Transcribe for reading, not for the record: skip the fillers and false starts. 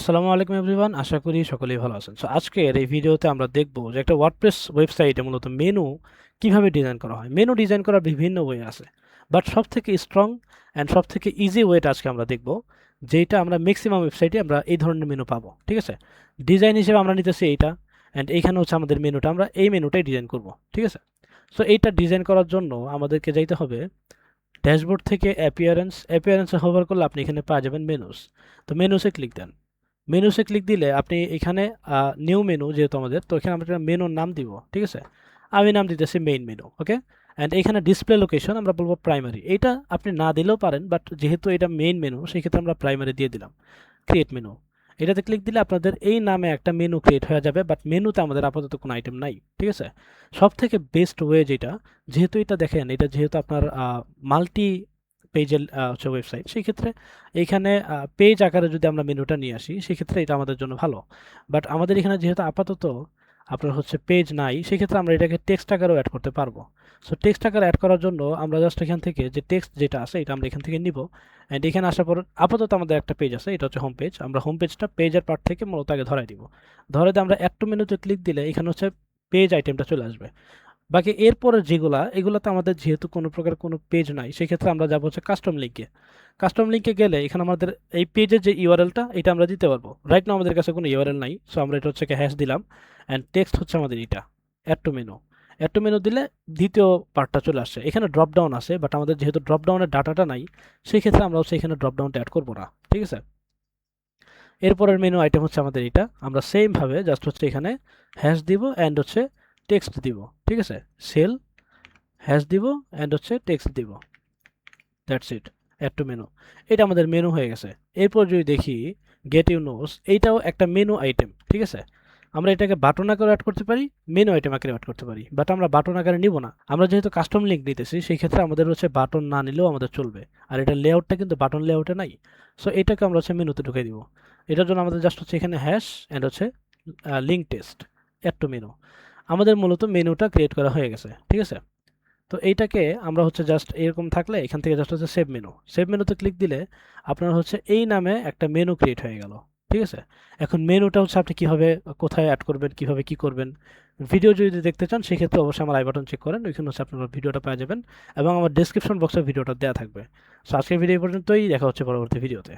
আসসালামু আলাইকুম এভরিওয়ান, আশা করি সকলেই ভালো আছেন। সো আজকের এই ভিডিওতে আমরা দেখব যে একটা ওয়ার্ডপ্রেস ওয়েবসাইটে মূলত মেনু কিভাবে ডিজাইন করা হয়। মেনু ডিজাইন করার বিভিন্ন ওয়ে আছে, বাট সব থেকে স্ট্রং অ্যান্ড সব থেকে ইজি ওয়েটা আজকে আমরা দেখব, যেটা আমরা ম্যাক্সিমাম ওয়েবসাইটে আমরা এই ধরনের মেনু পাবো। ঠিক আছে, ডিজাইন হিসেবে আমরা নিতেছি এইটা, অ্যান্ড এইখানে হচ্ছে আমাদের মেনুটা, আমরা এই মেনুটাই ডিজাইন করব। ঠিক আছে, সো এইটা ডিজাইন করার জন্য আমাদেরকে যাইতে হবে ড্যাশবোর্ড থেকে অ্যাপিয়ারেন্সে হোভার করলে আপনি এখানে পাওয়া যাবেন মেনুস। তো মেনুসে ক্লিক দেন। মেনুসে ক্লিক দিলে আপনি এখানে নিউ মেনু যেহেতু আমাদের, তো এখানে আমরা একটা মেনুর নাম দিব। ঠিক আছে, আমি নাম দিতেছি মেইন মেনু। ওকে, অ্যান্ড এখানে ডিসপ্লে লোকেশন আমরা বলবো প্রাইমারি। এইটা আপনি না দিলেও পারেন, বাট যেহেতু এটা মেইন মেনু সেই ক্ষেত্রে আমরা প্রাইমারি দিয়ে দিলাম। ক্রিয়েট মেনু, এটাতে ক্লিক দিলে আপনাদের এই নামে একটা মেনু ক্রিয়েট হয়ে যাবে, বাট মেনুতে আমাদের আপাতত কোনো আইটেম নাই। ঠিক আছে, সব থেকে বেস্ট ওয়ে যেটা, যেহেতু এটা দেখেন, এটা যেহেতু আপনার মাল্টি পেজের হচ্ছে ওয়েবসাইট, সেই ক্ষেত্রে এইখানে পেজ আকারে যদি আমরা মেনুটা নিয়ে আসি সেক্ষেত্রে এটা আমাদের জন্য ভালো। বাট আমাদের এখানে যেহেতু আপাতত আপনার হচ্ছে পেজ নাই, সেক্ষেত্রে আমরা এটাকে টেক্সট আকারেও অ্যাড করতে পারবো। সো টেক্সট আকারে অ্যাড করার জন্য আমরা জাস্ট এখান থেকে যে টেক্সট যেটা আছে এটা আমরা এখান থেকে নিব, অ্যান্ড এখানে আসার পর আপাতত আমাদের একটা পেজ আছে, এটা হচ্ছে হোম পেজ। আমরা হোম পেজটা পেজের পার্ট থেকে মূলত আগে ধরাই দিব। ধরে দিয়ে আমরা অ্যাড টু মেনুতে ক্লিক দিলে এখানে হচ্ছে পেজ আইটেমটা চলে আসবে। বাকি এরপরের যেগুলা, এগুলাতে আমাদের যেহেতু কোনো প্রকার কোনো পেজ নাই, সেক্ষেত্রে আমরা যাবো হচ্ছে কাস্টম লিঙ্কে। কাস্টম লিঙ্কে গেলে এখানে আমাদের এই পেজের যে ইউআরএলটা এটা আমরা দিতে পারবো। রাইট নাও আমাদের কাছে কোনো ইউআরএল নাই, সো আমরা এটা হচ্ছে হ্যাশ দিলাম, অ্যান্ড টেক্সট হচ্ছে আমাদের এটা add to menu. Add to menu দিলে দ্বিতীয় পার্টটা চলে আসছে। এখানে ড্রপ ডাউন আছে, বাট আমাদের যেহেতু ড্রপ ডাউনের ডাটাটা নাই, সেই ক্ষেত্রে আমরা হচ্ছে এখানে ড্রপ ডাউনটা অ্যাড করবো না। ঠিক আছে, এরপরের মেনু আইটেম হচ্ছে আমাদের এটা। আমরা সেম ভাবে জাস্ট হচ্ছে এখানে হ্যাশ দিব অ্যান্ড হচ্ছে টেক্সট দিব। ঠিক আছে, সেল হ্যাশ দিব অ্যান্ড হচ্ছে টেক্সট দিব, that's it, add to menu. এটা আমাদের মেনু হয়ে গেছে। এরপর যদি দেখি গেট ইউ নোস, এইটাও একটা মেনু আইটেম। ঠিক আছে, আমরা এটাকে বাটন আকারে অ্যাড করতে পারি, মেনু আইটেম আকারে অ্যাড করতে পারি, বাট আমরা বাটন আকারে নিব না। আমরা যেহেতু কাস্টম লিঙ্ক নিতেছি সেই ক্ষেত্রে আমাদের হচ্ছে বাটন না নিলেও আমাদের চলবে, আর এটা লেআউটটা কিন্তু বাটন লেআউটে নাই। সো এটাকে আমরা হচ্ছে মেনুতে ঢুকিয়ে দিব। এটার জন্য আমাদের জাস্ট হচ্ছে এখানে হ্যাশ অ্যান্ড হচ্ছে link test add to menu. আমাদের মূলত মেনুটা ক্রিয়েট করা হয়ে গেছে। ঠিক আছে, তো এইটাকে আমরা হচ্ছে জাস্ট এরকম থাকলে এখান থেকে জাস্ট হচ্ছে সেভ মেনু, সেভ মেনুতে ক্লিক দিলে আপনার হচ্ছে এই নামে একটা মেনু ক্রিয়েট হয়ে গেল। ঠিক আছে, এখন মেনুটা হচ্ছে আপনি কিভাবে কোথায় অ্যাড করবেন, কিভাবে কি করবেন, ভিডিও যদি দেখতে চান সেক্ষেত্রে অবশ্যই আমার আই বাটন চেক করেন, ওইখানে হচ্ছে আপনারা ভিডিওটা পেয়ে যাবেন, এবং আমার ডেসক্রিপশন বক্সে ভিডিওটা দেওয়া থাকবে। সো আজকের ভিডিও পর্যন্তই, দেখা হচ্ছে পরবর্তী ভিডিওতে।